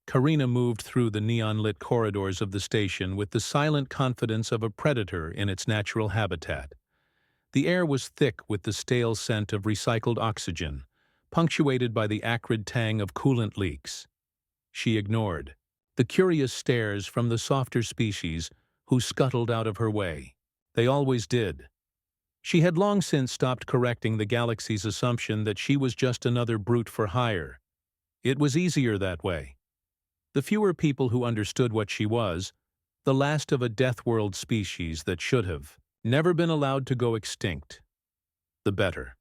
Karina moved through the neon-lit corridors of the station with the silent confidence of a predator in its natural habitat. The air was thick with the stale scent of recycled oxygen, punctuated by the acrid tang of coolant leaks. She ignored the curious stares from the softer species who scuttled out of her way. They always did. She had long since stopped correcting the galaxy's assumption that she was just another brute for hire. It was easier that way. The fewer people who understood what she was, the last of a Deathworld species that should have never been allowed to go extinct, the better.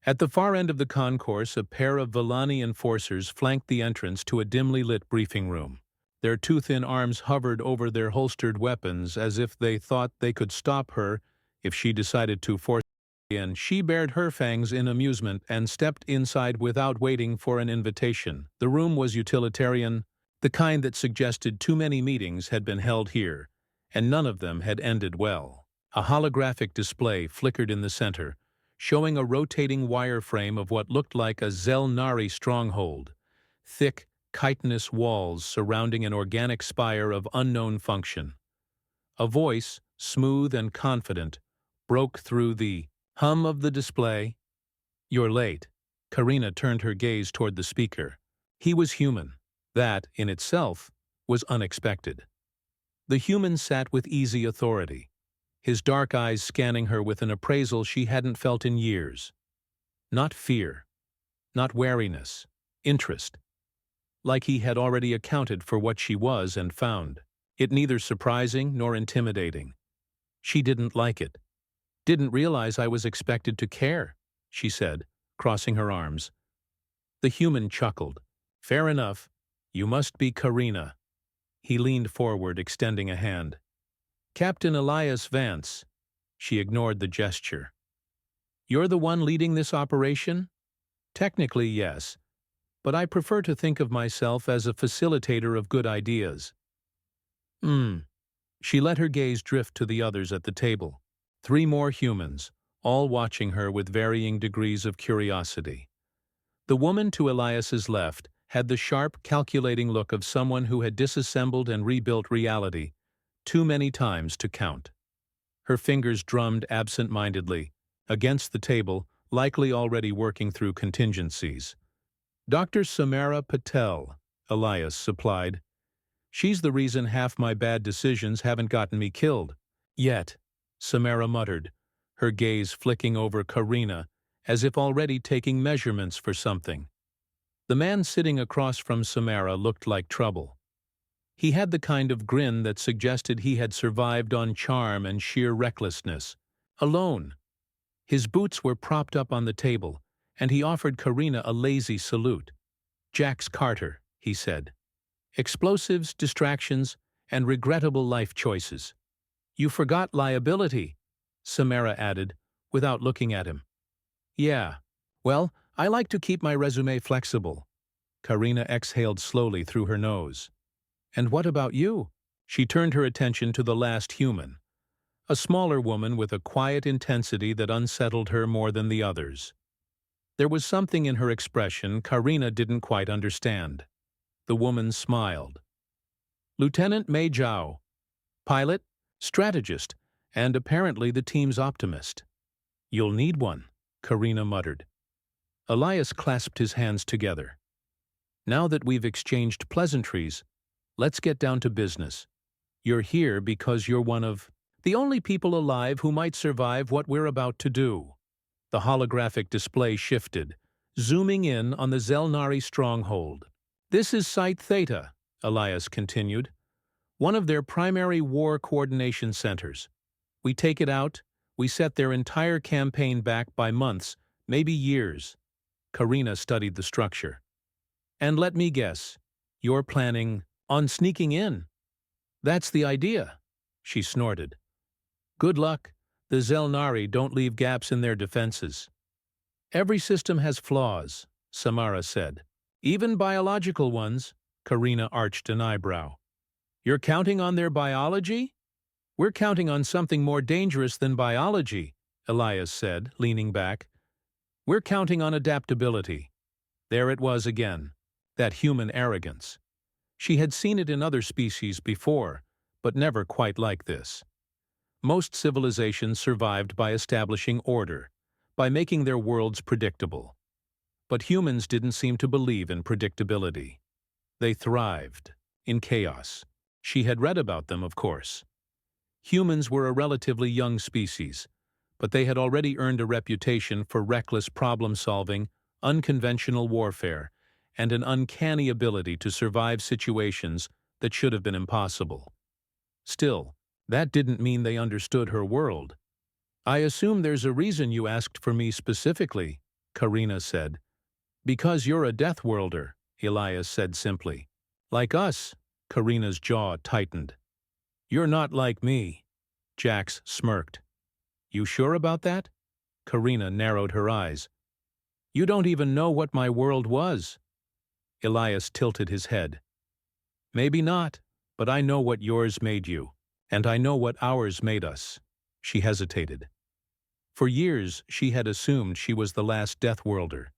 At the far end of the concourse, a pair of Villani enforcers flanked the entrance to a dimly lit briefing room. Their too-thin arms hovered over their holstered weapons as if they thought they could stop her if she decided to force it in. She bared her fangs in amusement and stepped inside without waiting for an invitation. The room was utilitarian, the kind that suggested too many meetings had been held here, and none of them had ended well. A holographic display flickered in the center, showing a rotating wireframe of what looked like a Zelnari stronghold, thick, chitinous walls surrounding an organic spire of unknown function. A voice, smooth and confident, broke through the hum of the display. "You're late." Karina turned her gaze toward the speaker. He was human. That, in itself, was unexpected. The human sat with easy authority, his dark eyes scanning her with an appraisal she hadn't felt in years. Not fear, not wariness, interest. Like he had already accounted for what she was and found it neither surprising nor intimidating. She didn't like it. "Didn't realize I was expected to care," she said, crossing her arms. The human chuckled. "Fair enough. You must be Karina." He leaned forward, extending a hand. "Captain Elias Vance." She ignored the gesture. "You're the one leading this operation?" "Technically, yes, but I prefer to think of myself as a facilitator of good ideas." She let her gaze drift to the others at the table. 3 more humans, all watching her with varying degrees of curiosity. The woman to Elias's left had the sharp, calculating look of someone who had disassembled and rebuilt reality too many times to count. Her fingers drummed absent-mindedly against the table, likely already working through contingencies. "Dr. Samara Patel," Elias supplied. "She's the reason half my bad decisions haven't gotten me killed." "Yet," Samara muttered, her gaze flicking over Karina as if already taking measurements for something. The man sitting across from Samara looked like trouble. He had the kind of grin that suggested he had survived on charm and sheer recklessness. Alone. His boots were propped up on the table, and he offered Karina a lazy salute. "Jax Carter," he said. "Explosives, distractions, and regrettable life choices." "You forgot liability," Samara added, without looking at him. "Yeah. Well, I like to keep my resume flexible." Karina exhaled slowly through her nose. "And what about you?" She turned her attention to the last human, a smaller woman with a quiet intensity that unsettled her more than the others. There was something in her expression Karina didn't quite understand. The woman smiled. "Lieutenant Mei Zhao. Pilot, strategist, and apparently the team's optimist." "You'll need one," Karina muttered. Elias clasped his hands together. "Now that we've exchanged pleasantries, let's get down to business. You're here because you're one of the only people alive who might survive what we're about to do." The holographic display shifted, zooming in on the Zelnari stronghold. "This is Site Theta," Elias continued, "one of their primary war coordination centers. We take it out, we set their entire campaign back by months, maybe years." Karina studied the structure. "And let me guess, you're planning on sneaking in?" "That's the idea," she snorted. "Good luck. The Zelnari don't leave gaps in their defenses." "Every system has flaws," Samara said. "Even biological ones." Karina arched an eyebrow. "You're counting on their biology?" "We're counting on something more dangerous than biology," Elias said, leaning back. "We're counting on adaptability." There it was again, that human arrogance. She had seen it in other species before, but never quite like this. Most civilizations survived by establishing order, by making their worlds predictable. But humans didn't seem to believe in predictability. They thrived in chaos. She had read about them, of course. Humans were a relatively young species, but they had already earned a reputation for reckless problem-solving, unconventional warfare, and an uncanny ability to survive situations that should have been impossible. Still, that didn't mean they understood her world. "I assume there's a reason you asked for me specifically," Karina said. "Because you're a Deathworlder," Elias said simply. "Like us," Karina's jaw tightened. "You're not like me," Jax smirked. "You sure about that?" Karina narrowed her eyes. "You don't even know what my world was." Elias tilted his head. "Maybe not, but I know what yours made you, and I know what ours made us." She hesitated. For years, she had assumed she was the last Deathworlder,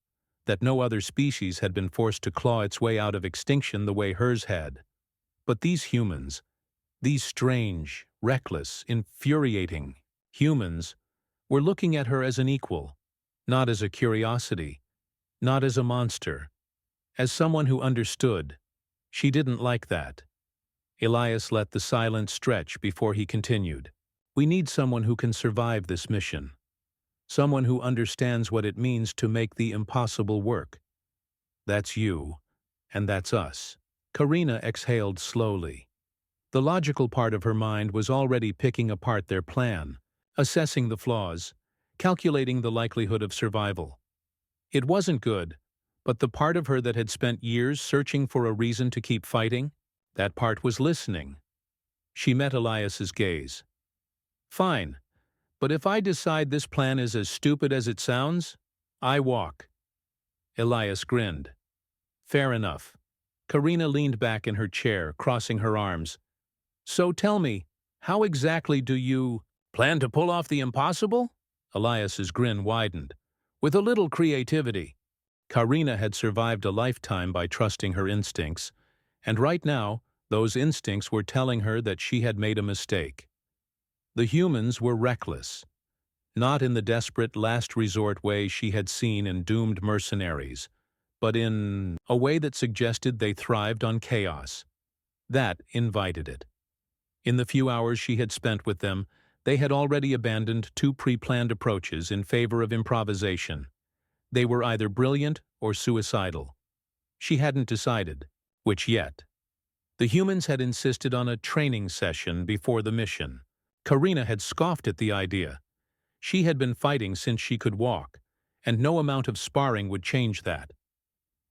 that no other species had been forced to claw its way out of extinction the way hers had. But these humans, these strange, reckless, infuriating humans, were looking at her as an equal, not as a curiosity, not as a monster, as someone who understood. She didn't like that. Elias let the silence stretch before he continued. "We need someone who can survive this mission. Someone who understands what it means to make the impossible work. That's you, and that's us." Karina exhaled slowly. The logical part of her mind was already picking apart their plan, assessing the flaws, calculating the likelihood of survival. It wasn't good, but the part of her that had spent years searching for a reason to keep fighting, that part was listening. She met Elias's gaze. "Fine. But if I decide this plan is as stupid as it sounds, I walk." Elias grinned. "Fair enough." Karina leaned back in her chair, crossing her arms. "So tell me, how exactly do you plan to pull off the impossible?" Elias's grin widened. "With a little creativity." Karina had survived a lifetime by trusting her instincts, and right now, those instincts were telling her that she had made a mistake. The humans were reckless, not in the desperate last resort way she had seen in doomed mercenaries, but in a way that suggested they thrived on chaos. That invited it. In the few hours she had spent with them, they had already abandoned two pre-planned approaches in favor of improvisation. They were either brilliant or suicidal. She hadn't decided which yet. The humans had insisted on a training session before the mission. Karina had scoffed at the idea. She had been fighting since she could walk, and no amount of sparring would change that.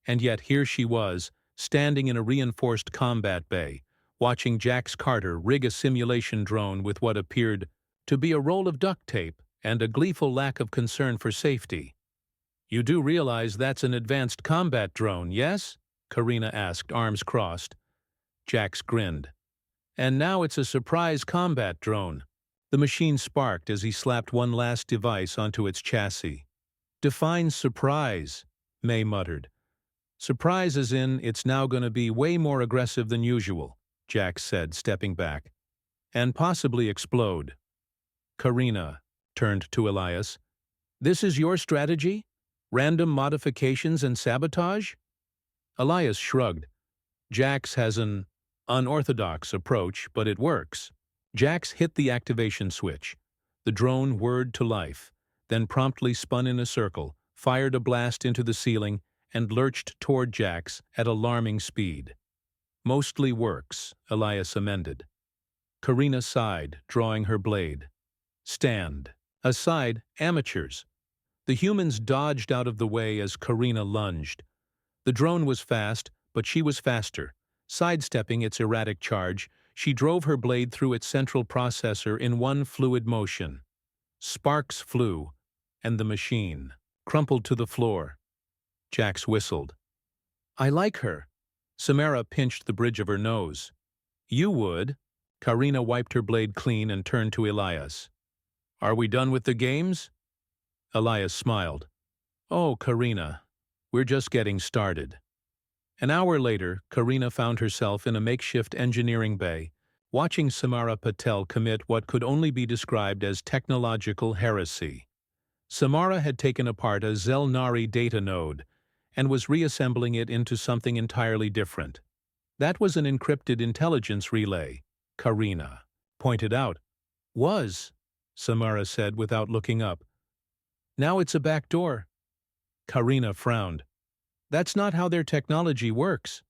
And yet here she was, standing in a reinforced combat bay, watching Jax Carter rig a simulation drone with what appeared to be a roll of duct tape and a gleeful lack of concern for safety. "You do realize that's an advanced combat drone, yes?" Karina asked, arms crossed. Jax grinned. "And now it's a surprise combat drone." The machine sparked as he slapped one last device onto its chassis. "Define surprise," May muttered. "Surprise as in it's now going to be way more aggressive than usual," Jax said, stepping back. "And possibly explode." Karina turned to Elias. "This is your strategy? Random modifications and sabotage?" Elias shrugged. "Jax has an unorthodox approach, but it works." Jax hit the activation switch. The drone whirred to life, then promptly spun in a circle, fired a blast into the ceiling, and lurched toward Jax at alarming speed. "Mostly works," Elias amended. Karina sighed, drawing her blade. "Stand. Aside, amateurs." The humans dodged out of the way as Karina lunged. The drone was fast, but she was faster. Sidestepping its erratic charge, she drove her blade through its central processor in one fluid motion. Sparks flew, and the machine crumpled to the floor. Jax whistled. "I like her." Samara pinched the bridge of her nose. "You would." Karina wiped her blade clean and turned to Elias. "Are we done with the games?" Elias smiled. "Oh, Karina, we're just getting started." An hour later, Karina found herself in a makeshift engineering bay, watching Samara Patel commit what could only be described as technological heresy. Samara had taken apart a Zelnari data node and was reassembling it into something entirely different. That was an encrypted intelligence relay, Karina pointed out. Was, Samara said without looking up. Now it's a back door. Karina frowned. That's not how their technology works.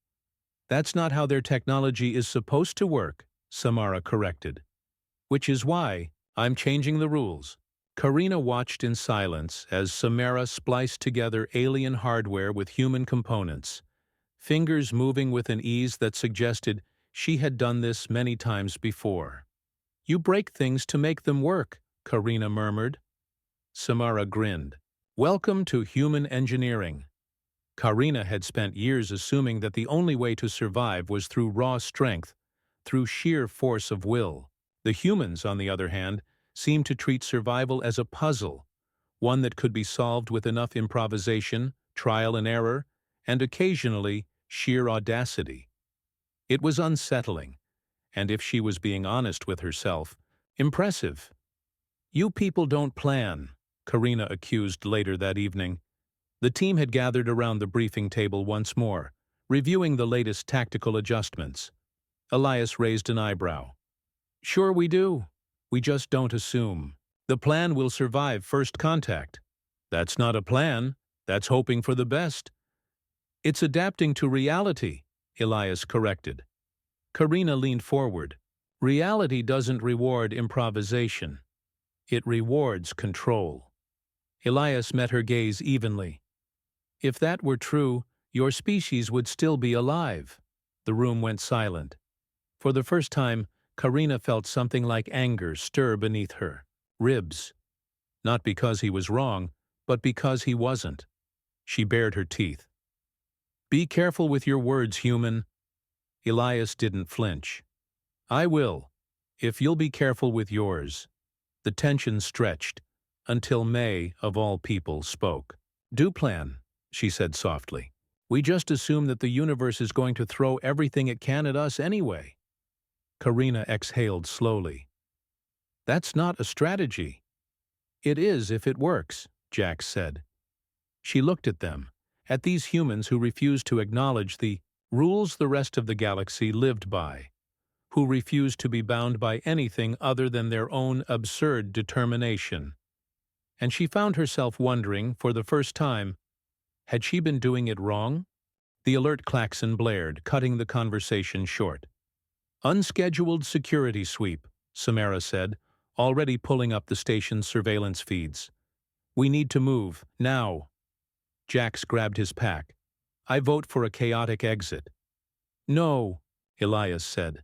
That's not how their technology is supposed to work, Samara corrected. Which is why I'm changing the rules. Karina watched in silence as Samara spliced together alien hardware with human components, fingers moving with an ease that suggested she had done this many times before. You break things to make them work, Karina murmured. Samara grinned. Welcome to human engineering. Karina had spent years assuming that the only way to survive was through raw strength, through sheer force of will. The humans, on the other hand, seemed to treat survival as a puzzle, one that could be solved with enough improvisation, trial and error, and occasionally sheer audacity. It was unsettling, and if she was being honest with herself, impressive. You people don't plan, Karina accused later that evening. The team had gathered around the briefing table once more, reviewing the latest tactical adjustments. Elias raised an eyebrow. Sure we do. We just don't assume. The plan will survive first contact. That's not a plan. That's hoping for the best. It's adapting to reality, Elias corrected. Karina leaned forward. Reality doesn't reward improvisation. It rewards control. Elias met her gaze evenly. If that were true, your species would still be alive. The room went silent. For the first time, Karina felt something like anger stir beneath her ribs. Not because he was wrong, but because he wasn't. She bared her teeth. Be careful with your words, human. Elias didn't flinch. I will, if you'll be careful with yours. The tension stretched, until May, of all people, spoke. Do plan, she said softly. We just assume that the universe is going to throw everything it can at us anyway. Karina exhaled slowly. That's not a strategy. It is if it works, Jax said. She looked at them, at these humans who refused to acknowledge the rules the rest of the galaxy lived by, who refused to be bound by anything other than their own absurd determination. And she found herself wondering, for the first time, had she been doing it wrong? The alert klaxon blared, cutting the conversation short. Unscheduled security sweep, Samara said, already pulling up the station's surveillance feeds. We need to move, now. Jax grabbed his pack. I vote for a chaotic exit. No, Elias said.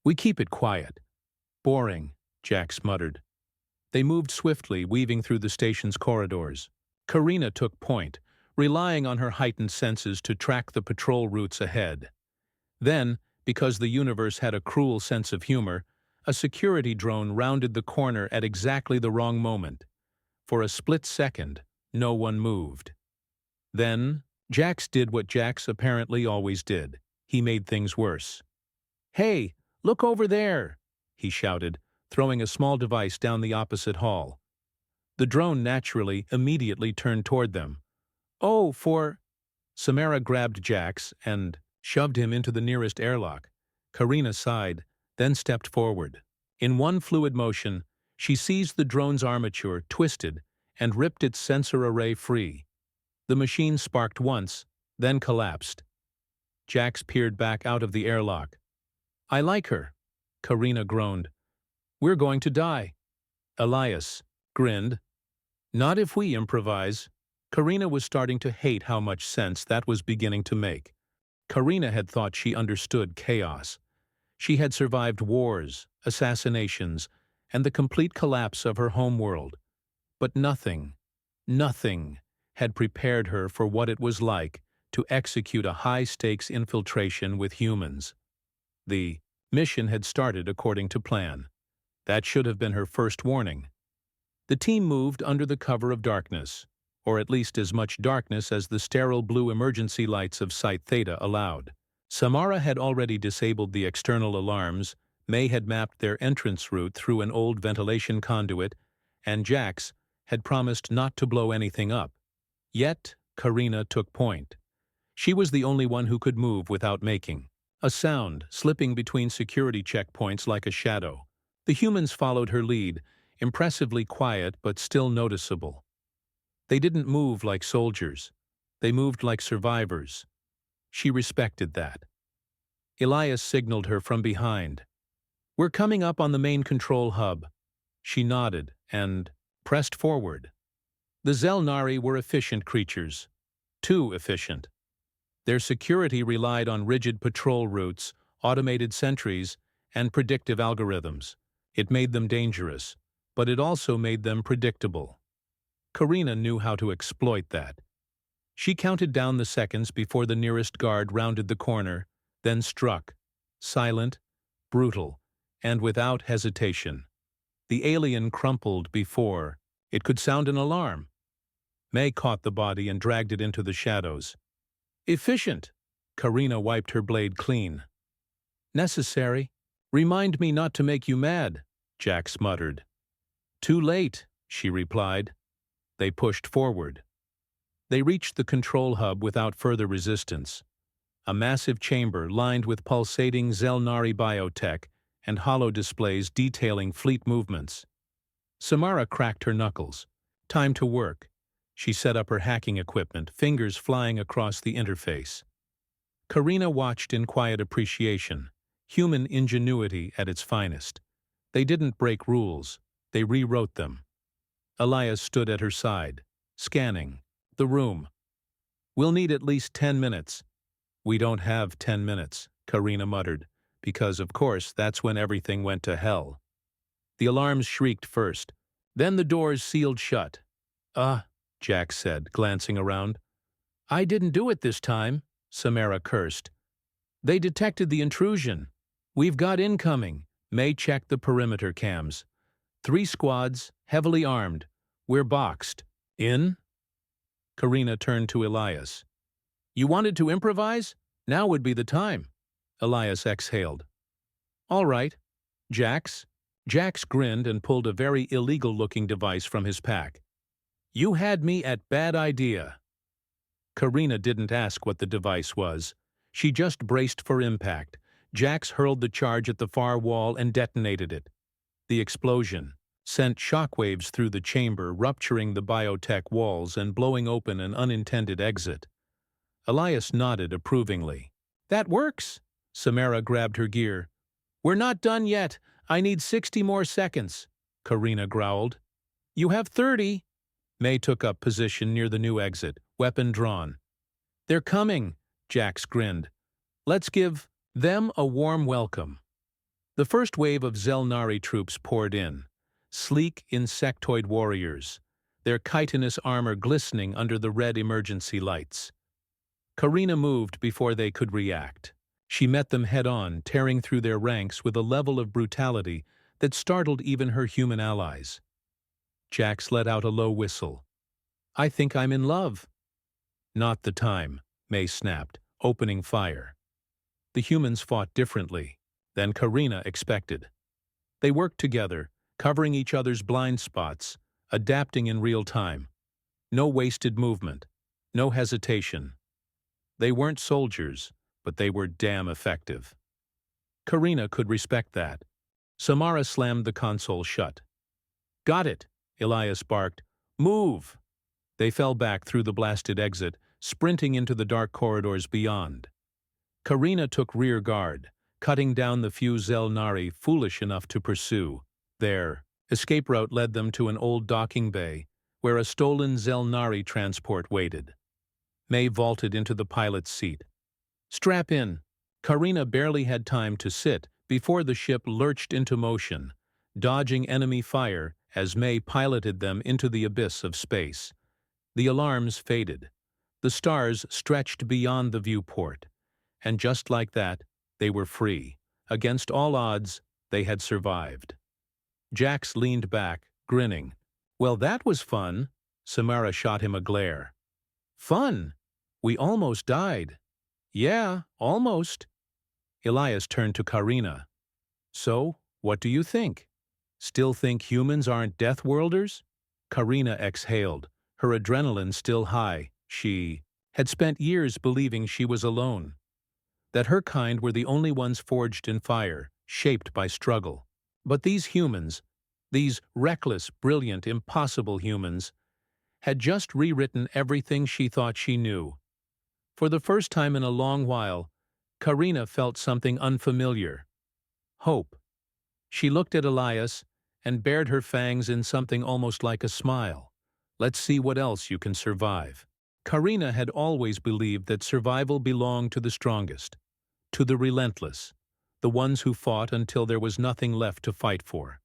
We keep it quiet. Boring, Jax muttered. They moved swiftly, weaving through the station's corridors. Karina took point, relying on her heightened senses to track the patrol routes ahead. Then, because the universe had a cruel sense of humor, a security drone rounded the corner at exactly the wrong moment. For a split second, no one moved. Then, Jax did what Jax apparently always did. He made things worse. Hey, look over there, he shouted, throwing a small device down the opposite hall. The drone naturally, immediately turned toward them. Oh, Samara grabbed Jax and shoved him into the nearest airlock. Karina sighed, then stepped forward. In one fluid motion, she seized the drone's armature, twisted, and ripped its sensor array free. The machine sparked once, then collapsed. Jax peered back out of the airlock. I like her, Karina groaned. We're going to die. Elias grinned. Not if we improvise. Karina was starting to hate how much sense that was beginning to make. Karina had thought she understood chaos. She had survived wars, assassinations, and the complete collapse of her homeworld. But nothing had prepared her for what it was like to execute a high-stakes infiltration with humans. The mission had started according to plan. That should have been her first warning. The team moved under the cover of darkness, or at least as much darkness as the sterile blue emergency lights of Site Theta allowed. Samara had already disabled the external alarms, May had mapped their entrance route through an old ventilation conduit, and Jax had promised not to blow anything up. Yet, Karina took point. She was the only one who could move without making a sound, slipping between security checkpoints like a shadow. The humans followed her lead, impressively quiet but still noticeable. They didn't move like soldiers. They moved like survivors. She respected that. Elias signaled her from behind. "We're coming up on the main control hub." She nodded and pressed forward. The Zelnari were efficient creatures. Too efficient. Their security relied on rigid patrol routes, automated sentries, and predictive algorithms. It made them dangerous, but it also made them predictable. Karina knew how to exploit that. She counted down the seconds before the nearest guard rounded the corner, then struck, silent, brutal, and without hesitation. The alien crumpled before it could sound an alarm. May caught the body and dragged it into the shadows. "Efficient." Karina wiped her blade clean. "Necessary. Remind me not to make you mad," Jax muttered. "Too late," she replied. They pushed forward. They reached the control hub without further resistance. A massive chamber lined with pulsating Zelnari biotech and hollow displays detailing fleet movements. Samara cracked her knuckles. Time to work. She set up her hacking equipment, fingers flying across the interface. Karina watched in quiet appreciation, human ingenuity at its finest. They didn't break rules, they rewrote them. Elias stood at her side, scanning the room. "We'll need at least 10 minutes. "We don't have 10 minutes, Karina muttered, because, of course, that's when everything went to hell. The alarms shrieked first. Then the doors sealed shut. Jax said, glancing around. "I didn't do it this time," Samara cursed. "They detected the intrusion. We've got incoming." May checked the perimeter cams. 3 squads, heavily armed. "We're boxed." "In?" Karina turned to Elias. "You wanted to improvise? Now would be the time." Elias exhaled. "All right. Jax?" Jax grinned and pulled a very illegal-looking device from his pack. "You had me at bad idea." Karina didn't ask what the device was. She just braced for impact. Jax hurled the charge at the far wall and detonated it. The explosion sent shockwaves through the chamber, rupturing the biotech walls and blowing open an unintended exit. Elias nodded approvingly. "That works." Samara grabbed her gear. "We're not done yet. I need 60 more seconds," Karina growled. "You have 30. May took up position near the new exit, weapon drawn. "They're coming," Jax grinned. "Let's give them a warm welcome." The first wave of Zelnari troops poured in, sleek insectoid warriors, their chitinous armor glistening under the red emergency lights. Karina moved before they could react. She met them head-on, tearing through their ranks with a level of brutality that startled even her human allies. Jax let out a low whistle. "I think I'm in love." "Not the time," May snapped, opening fire. The humans fought differently than Karina expected. They worked together, covering each other's blind spots, adapting in real time. No wasted movement, no hesitation. They weren't soldiers, but they were damn effective. Karina could respect that. Samara slammed the console shut. "Got it," Elias barked. "Move!" They fell back through the blasted exit, sprinting into the dark corridors beyond. Karina took rear guard, cutting down the few Zelnari foolish enough to pursue. Their escape route led them to an old docking bay, where a stolen Zelnari transport waited. May vaulted into the pilot's seat. "Strap in." Karina barely had time to sit before the ship lurched into motion, dodging enemy fire as May piloted them into the abyss of space. The alarms faded. The stars stretched beyond the viewport. And just like that, they were free. Against all odds, they had survived. Jax leaned back, grinning. "Well, that was fun." Samara shot him a glare. Fun! We almost died. Yeah, almost. Elias turned to Karina. So, what do you think? Still think humans aren't Deathworlders? Karina exhaled, her adrenaline still high. She had spent years believing she was alone, that her kind were the only ones forged in fire, shaped by struggle. But these humans, these reckless, brilliant, impossible humans, had just rewritten everything she thought she knew. For the first time in a long while, Karina felt something unfamiliar. Hope. She looked at Elias and bared her fangs in something almost like a smile. Let's see what else you can survive. Karina had always believed that survival belonged to the strongest, to the relentless, the ones who fought until there was nothing left to fight for.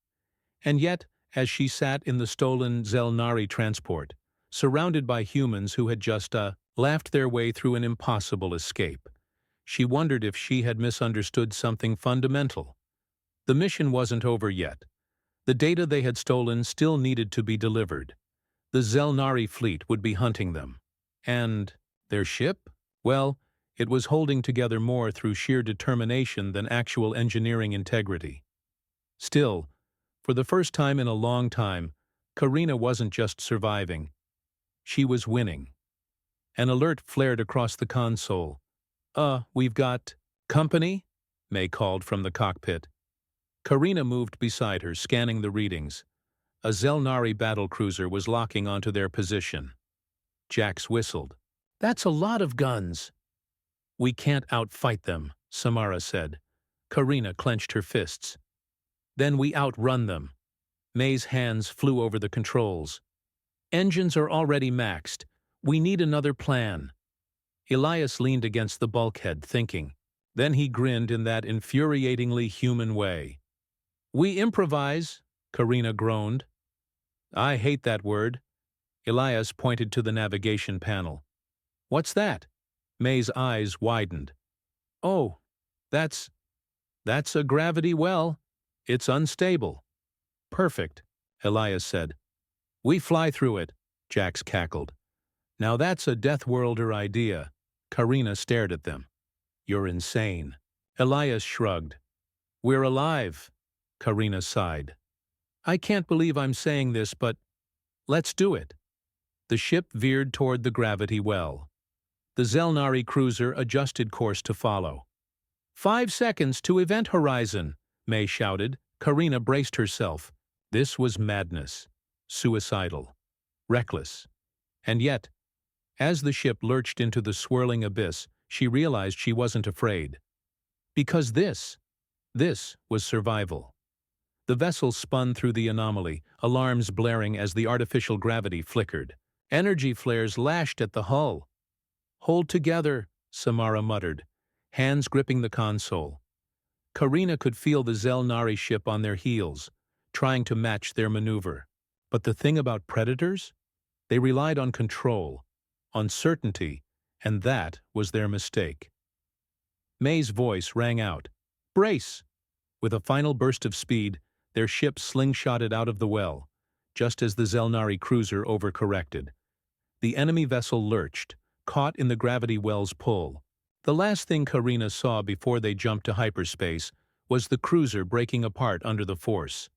And yet, as she sat in the stolen Zelnari transport, surrounded by humans who had just laughed their way through an impossible escape, she wondered if she had misunderstood something fundamental. The mission wasn't over yet. The data they had stolen still needed to be delivered. The Zelnari fleet would be hunting them. And their ship? Well, it was holding together more through sheer determination than actual engineering integrity. Still, for the first time in a long time, Karina wasn't just surviving. She was winning. An alert flared across the console. We've got company?" May called from the cockpit. Karina moved beside her, scanning the readings. A Zelnari battlecruiser was locking onto their position. Jax whistled. "That's a lot of guns." "We can't outfight them," Samara said. Karina clenched her fists. "Then we outrun them." May's hands flew over the controls. "Engines are already maxed. We need another plan." Elias leaned against the bulkhead, thinking. Then he grinned in that infuriatingly human way. "We improvise," Karina groaned. "I hate that word." Elias pointed to the navigation panel. "What's that?" May's eyes widened. "Oh, that's a gravity well. It's unstable." "Perfect," Elias said. "We fly through it," Jax cackled. "Now that's a Deathworlder idea." Karina stared at them. "You're insane." Elias shrugged. "We're alive," Karina sighed. "I can't believe I'm saying this, but let's do it." The ship veered toward the gravity well. The Zelnari cruiser adjusted course to follow. 5 seconds to event horizon," May shouted. Karina braced herself. This was madness. Suicidal. Reckless. And yet, as the ship lurched into the swirling abyss, she realized she wasn't afraid. Because this was survival. The vessel spun through the anomaly, alarms blaring as the artificial gravity flickered. Energy flares lashed at the hull. "Hold together," Samara muttered, hands gripping the console. Karina could feel the Zelnari ship on their heels, trying to match their maneuver. But the thing about predators? They relied on control, on certainty, and that was their mistake. May's voice rang out. "Brace!" With a final burst of speed, their ship slingshotted out of the well, just as the Zelnari cruiser overcorrected. The enemy vessel lurched, caught in the gravity well's pull. The last thing Karina saw before they jumped to hyperspace was the cruiser breaking apart under the force.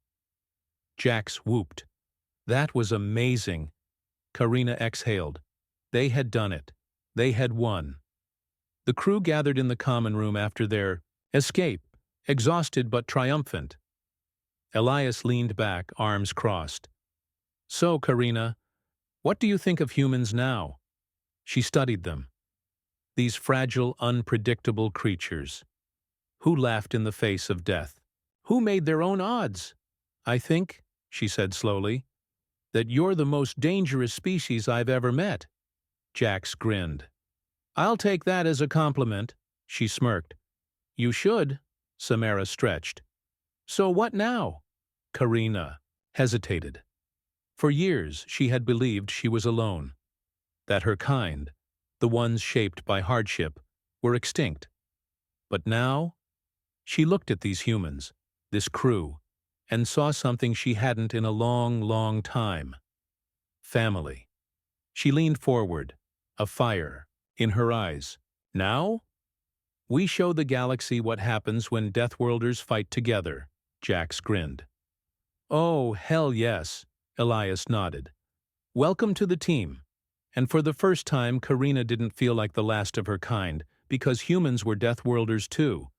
Jax whooped. "That was amazing." Karina exhaled. They had done it. They had won. The crew gathered in the common room after their escape, exhausted but triumphant. Elias leaned back, arms crossed. "So, Karina, what do you think of humans now?" She studied them. These fragile, unpredictable creatures. Who laughed in the face of death? Who made their own odds? "I think," she said slowly, "that you're the most dangerous species I've ever met." Jax grinned. "I'll take that as a compliment," she smirked. "You should," Samara stretched. "So what now?" Karina hesitated. For years she had believed she was alone, that her kind, the ones shaped by hardship, were extinct. But now, she looked at these humans, this crew, and saw something she hadn't in a long, long time. Family. She leaned forward, a fire in her eyes. Now? We show the galaxy what happens when Deathworlders fight together, Jax grinned. Oh, hell yes, Elias nodded. Welcome to the team. And for the first time, Karina didn't feel like the last of her kind, because humans were Deathworlders too,